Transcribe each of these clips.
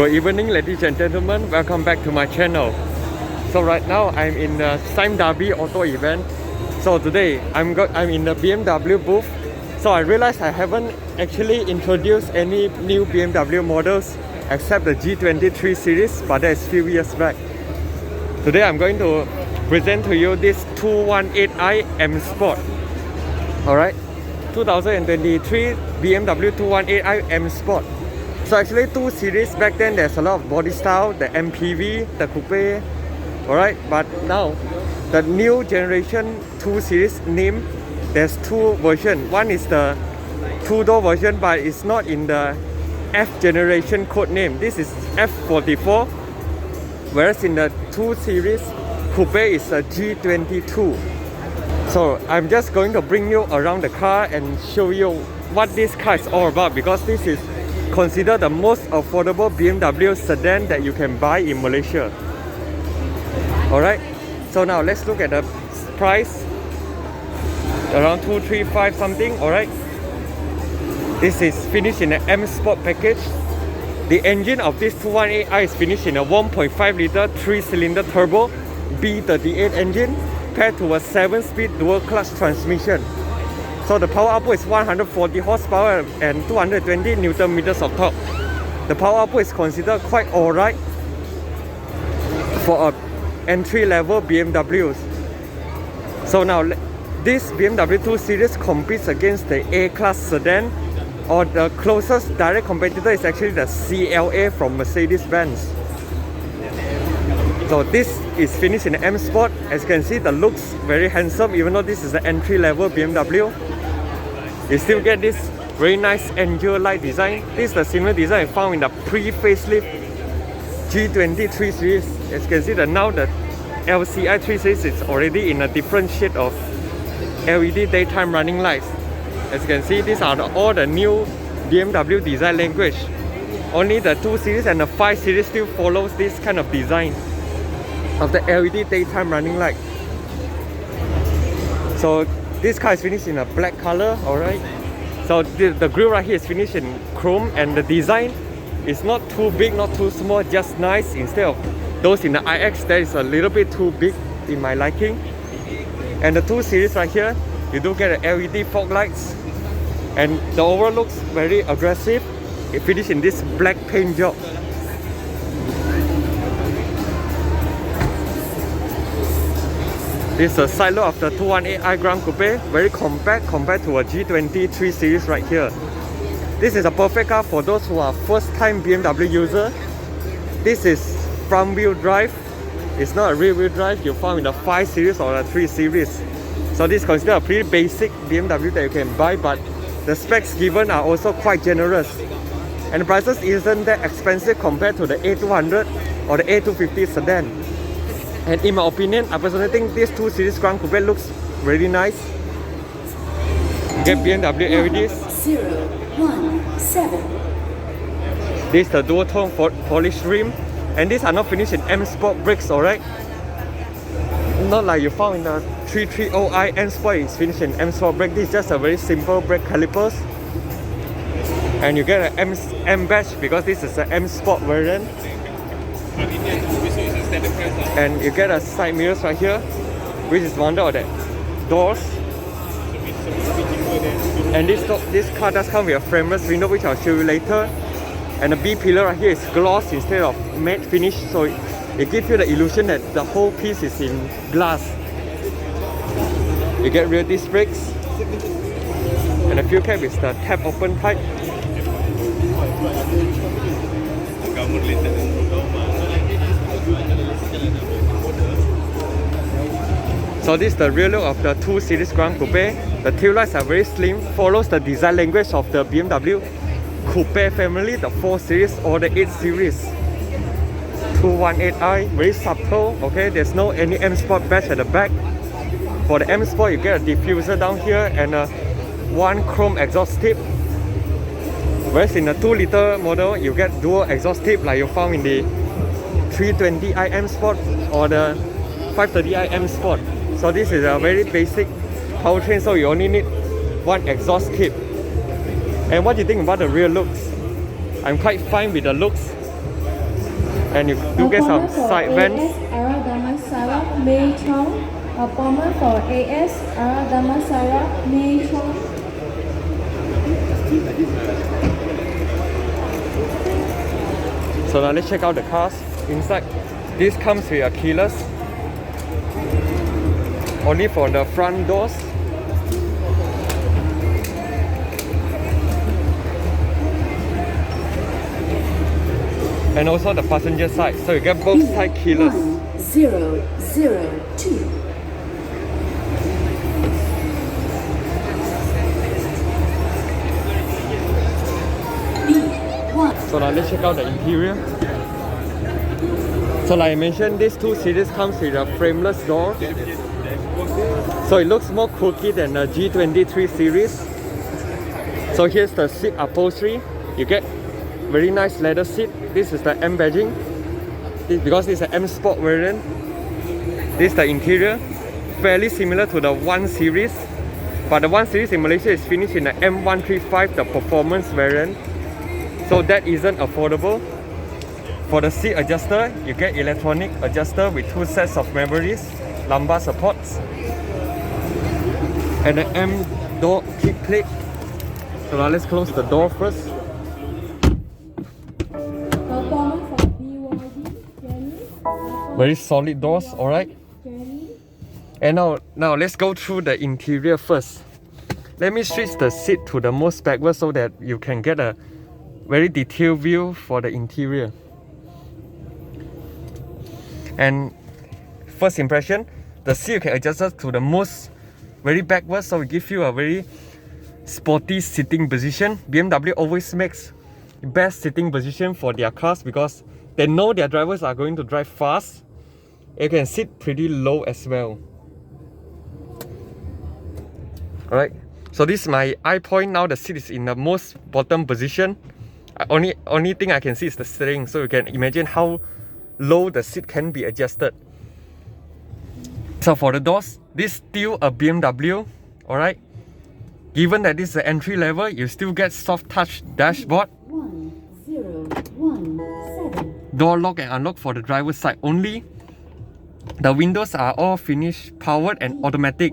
Good evening, ladies and gentlemen. Welcome back to my channel. So right now I'm in the Sime Derby auto event. So today I'm in the BMW booth. So I realized I haven't actually introduced any new BMW models except the G23 series, but that's a few years back. Today I'm going to present to you this 218i M Sport. Alright, 2023 BMW 218i M Sport. So actually 2 series back then, there's a lot of body style, the MPV, the Coupe, alright, but now the new generation 2 series name, there's 2 versions. One is the 2-door version, but it's not in the F generation code name. This is F44, whereas in the 2 series Coupe is a G22. So I'm just going to bring you around the car and show you what this car is all about, because this is considered the most affordable BMW sedan that you can buy in Malaysia. Alright, so now let's look at the price. Around 235 something, alright. This is finished in an M Sport package. The engine of this 218i is finished in a 1.5 liter 3-cylinder turbo B38 engine paired to a 7-speed dual clutch transmission. So the power output is 140 horsepower and 220 Newton meters of torque. The power output is considered quite alright for a entry-level BMWs. So now this BMW 2 Series competes against the A-Class sedan, or the closest direct competitor is actually the CLA from Mercedes-Benz. So this is finished in M Sport. As you can see, the looks very handsome, even though this is an entry-level BMW. You still get this very nice angel-like design. This is the similar design found in the pre-facelift G23 series. As you can see, that now the LCI 3 series is already in a different shade of LED daytime running lights. As you can see, these are all the new BMW design language. Only the 2 series and the 5 series still follows this kind of design of the LED daytime running light. So this car is finished in a black color, alright. So the grille right here is finished in chrome, and the design is not too big, not too small, just nice. Instead of those in the iX, that is a little bit too big in my liking. And the 2 series right here, you do get LED fog lights, and the overall looks very aggressive. It finished in this black paint job. This is the side look of the 218i Gran Coupe, very compact compared to a G23 series right here. This is a perfect car for those who are first-time BMW user. This is front-wheel drive. It's not a rear-wheel drive you found in the 5 series or the 3 series. So this is considered a pretty basic BMW that you can buy, but the specs given are also quite generous. And the prices isn't that expensive compared to the A200 or the A250 sedan. And in my opinion, I personally think this 2 series Gran Coupe looks really nice. Get BMW LEDs. 017. This is the dual tone polished rim, and these are not finished in M Sport brakes, alright? Not like you found in the 330i M Sport, it's finished in M Sport brake. This is just a very simple brake calipers. And you get an M badge because this is an M Sport version. And you get a side mirrors right here, which is one of the doors. And this car does come with a frameless window, which I'll show you later. And the B pillar right here is gloss instead of matte finish, so it gives you the illusion that the whole piece is in glass. You get rear disc brakes, and the fuel cap is the tap open type. So this is the rear look of the 2 series Gran Coupe. The tail lights are very slim, follows the design language of the BMW Coupe family, the 4 series or the 8 series. 218i, very subtle, okay? There's no any M Sport badge at the back. For the M Sport, you get a diffuser down here and one chrome exhaust tip. Whereas in the 2-liter model, you get dual exhaust tip like you found in the 320i M Sport or the 530i M Sport. So this is a very basic powertrain, so you only need one exhaust tip. And what do you think about the rear looks? I'm quite fine with the looks. And you do get some side vents. For AS Damansara Maychong. So now let's check out the cars inside. This comes with a keyless, only for the front doors. And also the passenger side, so you get both side keyless. 1002. So now let's check out the interior. So like I mentioned, these two series comes with a frameless door. So it looks more quirky than the G23 series. So here's the seat upholstery. You get very nice leather seat. This is the M badging. Because it's an M Sport variant. This is the interior. Fairly similar to the 1 series. But the 1 series in Malaysia is finished in the M135, the performance variant. So that isn't affordable. For the seat adjuster, you get electronic adjuster with 2 sets of memories, lumbar supports, and the M door kick plate. So now let's close the door first. Very solid doors, alright. And now let's go through the interior first. Let me switch the seat to the most backward so that you can get a very detailed view for the interior. And first impression, the seat you can adjust it to the most very backward, so it gives you a very sporty sitting position. BMW always makes best sitting position for their cars because they know their drivers are going to drive fast. You can sit pretty low as well. Alright, so this is my eye point. Now the seat is in the most bottom position. Only thing I can see is the steering, so you can imagine how low the seat can be adjusted. So for the doors, this is still a BMW, alright. Given that this is the entry level, you still get soft touch dashboard. 1017. Door lock and unlock for the driver's side only. The windows are all finished, powered and automatic.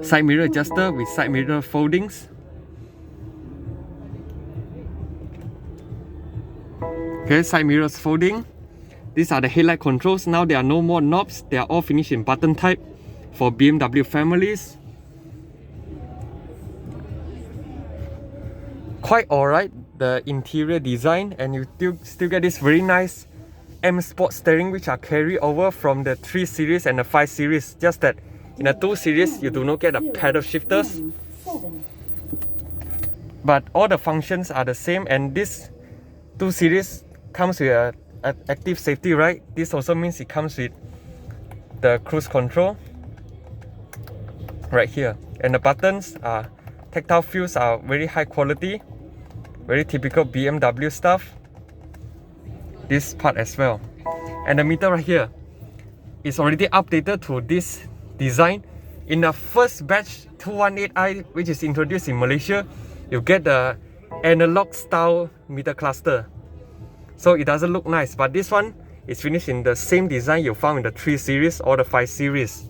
Side mirror adjuster with side mirror foldings. Okay, side mirrors folding. These are the headlight controls. Now there are no more knobs. They are all finished in button type for BMW families. Quite alright, the interior design, and you still get this very nice M Sport steering which are carried over from the 3 series and the 5 series. Just that in the 2 series you do not get the paddle shifters. But all the functions are the same, and this 2 series comes with a active safety, right? This also means it comes with the cruise control right here, and the buttons are tactile feels are very high quality, very typical BMW stuff. This part as well, and the meter right here is already updated to this design. In the first batch 218i, which is introduced in Malaysia, you get the analog style meter cluster. So it doesn't look nice, but this one is finished in the same design you found in the 3 series or the 5 series.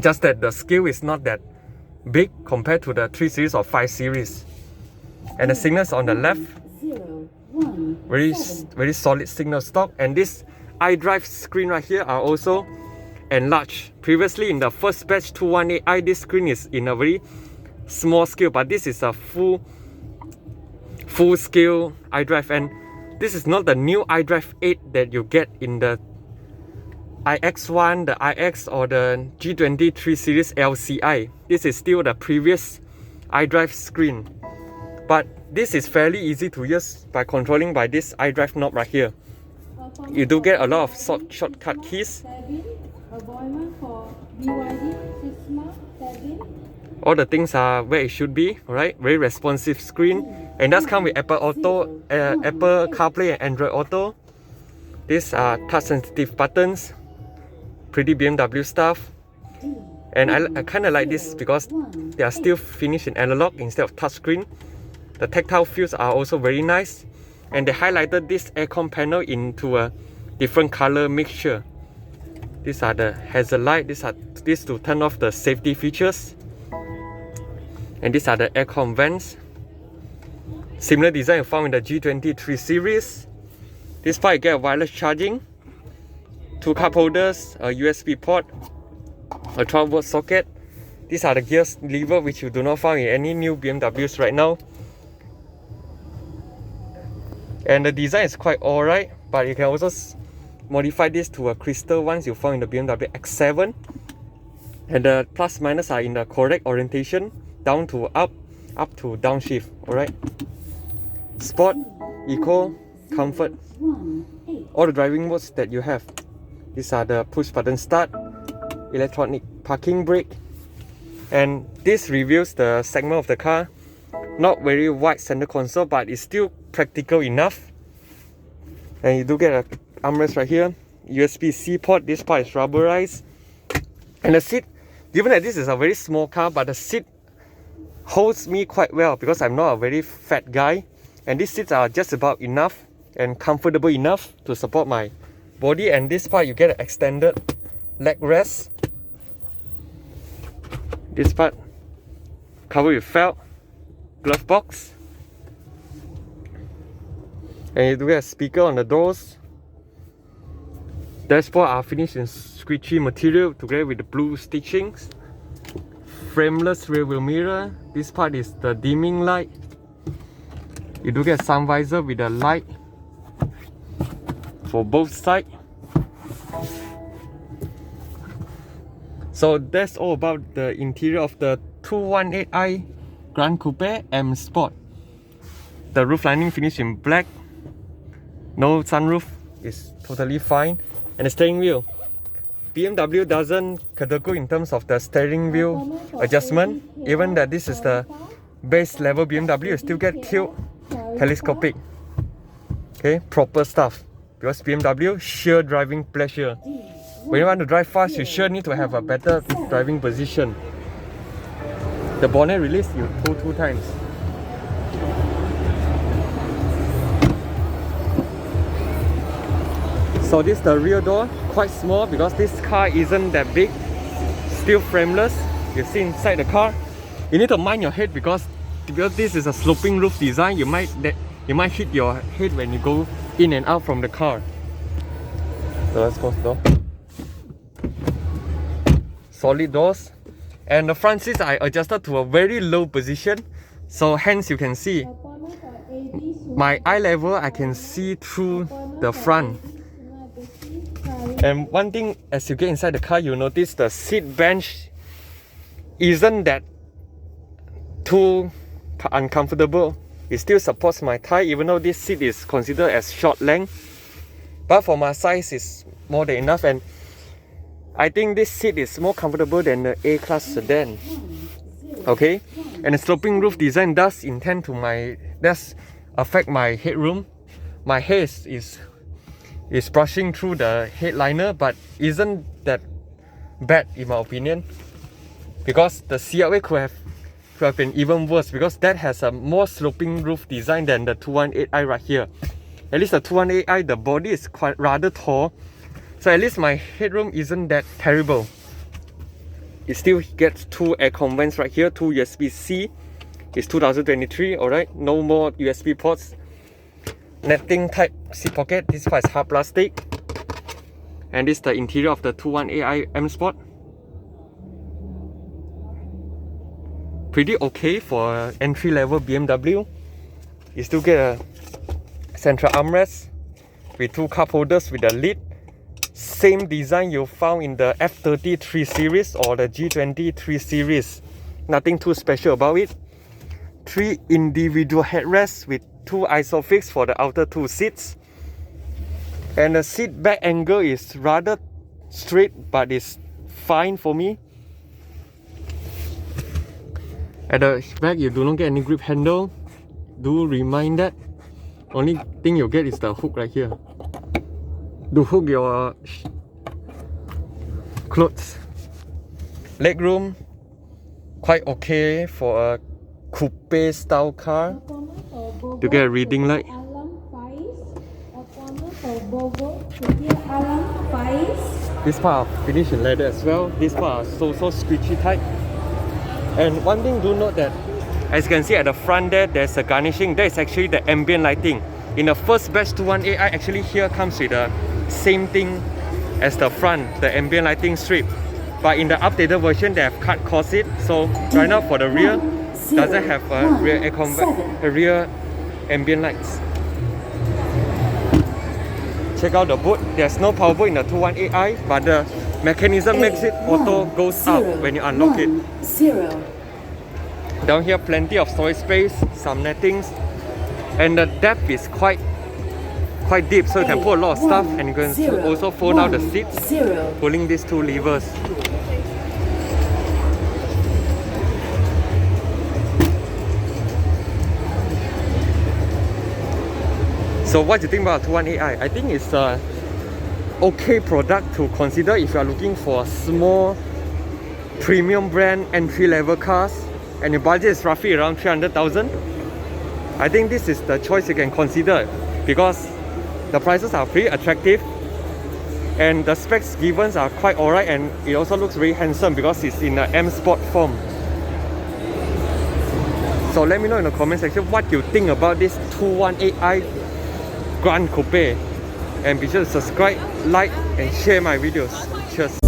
Just that the scale is not that big compared to the 3 series or 5 series. And the signals on the left, very solid signal stock. And this iDrive screen right here are also enlarged. Previously in the first batch 218i, this screen is in a very small scale, but this is a full scale iDrive, and this is not the new iDrive 8 that you get in the iX1, the iX or the G23 series LCI. This is still the previous iDrive screen. But this is fairly easy to use by controlling by this iDrive knob right here. You do get a lot of shortcut keys. All the things are where it should be, right? Very responsive screen. And does come with Apple Auto, Apple CarPlay and Android Auto. These are touch sensitive buttons. Pretty BMW stuff. And I kind of like this because they are still finished in analog instead of touchscreen. The tactile feels are also very nice. and they highlighted this aircon panel into a different color mixture. These are the hazard light. These to turn off the safety features, and these are the aircon vents. Similar design found in the G20 3 Series. This part you get a wireless charging, 2 cup holders, a USB port, a 12-volt socket. These are the gears lever which you do not find in any new BMWs right now. And the design is quite alright, but you can also modify this to a crystal ones you found in the BMW X7. And the plus minus are in the correct orientation, down to up to downshift. Alright. Sport, Eco, Comfort, all the driving modes that you have. These are the push button start, electronic parking brake, and this reveals the segment of the car. Not very wide center console, but it's still practical enough. And you do get a armrest right here, USB-C port. This part is rubberized, and the seat, given that this is a very small car, but the seat holds me quite well because I'm not a very fat guy, and these seats are just about enough and comfortable enough to support my body. And this part you get an extended leg rest. This part covered with felt, glove box, and you do get a speaker on the doors. Dashboard are finished in squishy material together with the blue stitchings. Frameless rear view mirror. This part is the dimming light. You do get a sun visor with a light for both sides. So that's all about the interior of the 218i Gran Coupe M Sport. The roof lining finished in black. No sunroof, is totally fine. And the steering wheel, BMW doesn't categorize in terms of the steering wheel adjustment. Even that this is the base level BMW, you still get tilt telescopic. Okay, proper stuff. Because BMW, sheer driving pleasure. When you want to drive fast, you sure need to have a better driving position. The bonnet release, you pull 2 times. So this is the rear door, quite small because this car isn't that big. Still frameless. You see inside the car. You need to mind your head because this is a sloping roof design. You might hit your head when you go in and out from the car. So let's close the door. Solid doors, and the front seats I adjusted to a very low position, so hence you can see my eye level. I can see through the front. And one thing, as you get inside the car, you notice the seat bench isn't that too uncomfortable. It still supports my thigh, even though this seat is considered as short length. But for my size, it's more than enough, and I think this seat is more comfortable than the A-Class sedan. Okay, and the sloping roof design does affect my headroom. My head is brushing through the headliner, but isn't that bad in my opinion. Because the CLA could have been even worse, because that has a more sloping roof design than the 218i right here. At least the 218i, the body is quite rather tall. So at least my headroom isn't that terrible. It still gets 2 aircon vents right here, 2 USB-C. It's 2023, alright? No more USB ports. Netting type seat pocket. This part is hard plastic. And this is the interior of the 218i M Sport. Pretty okay for an entry-level BMW. You still get a central armrest with 2 cup holders with a lid. Same design you found in the F30 3 Series or the G20 3 Series. Nothing too special about it. 3 individual headrests with 2 isofix for the outer 2 seats. And the seat back angle is rather straight, but it's fine for me. At the back, you do not get any grip handle. Do remind that. Only thing you get is the hook right here to hook your clothes. Legroom, quite okay for a coupe style car. To get a reading light. Volvo, setia alam, Faiz. This part are finished in leather as well. This part are so screechy type. And one thing, do note that as you can see at the front there, there's a garnishing. That is actually the ambient lighting. In the first batch 21AI, actually here comes with the same thing as the front, the ambient lighting strip. But in the updated version, they have cut corset. So right now for the rear, doesn't have a rear ambient lights. Check out the boot. There's no power boot in the 21AI, but the mechanism makes it auto goes up when you unlock it. Down here, plenty of storage space, some nettings, and the depth is quite deep, so you can put a lot of stuff, and you can also fold out the seats, pulling these two levers. So what do you think about 21AI? I think it's a okay product to consider if you are looking for a small premium brand entry-level cars and your budget is roughly around 300,000. I think this is the choice you can consider because the prices are pretty attractive and the specs given are quite alright, and it also looks very handsome because it's in an M Sport form. So let me know in the comment section what you think about this 21AI Gran Coupe, and be sure to subscribe, like and share my videos. Cheers.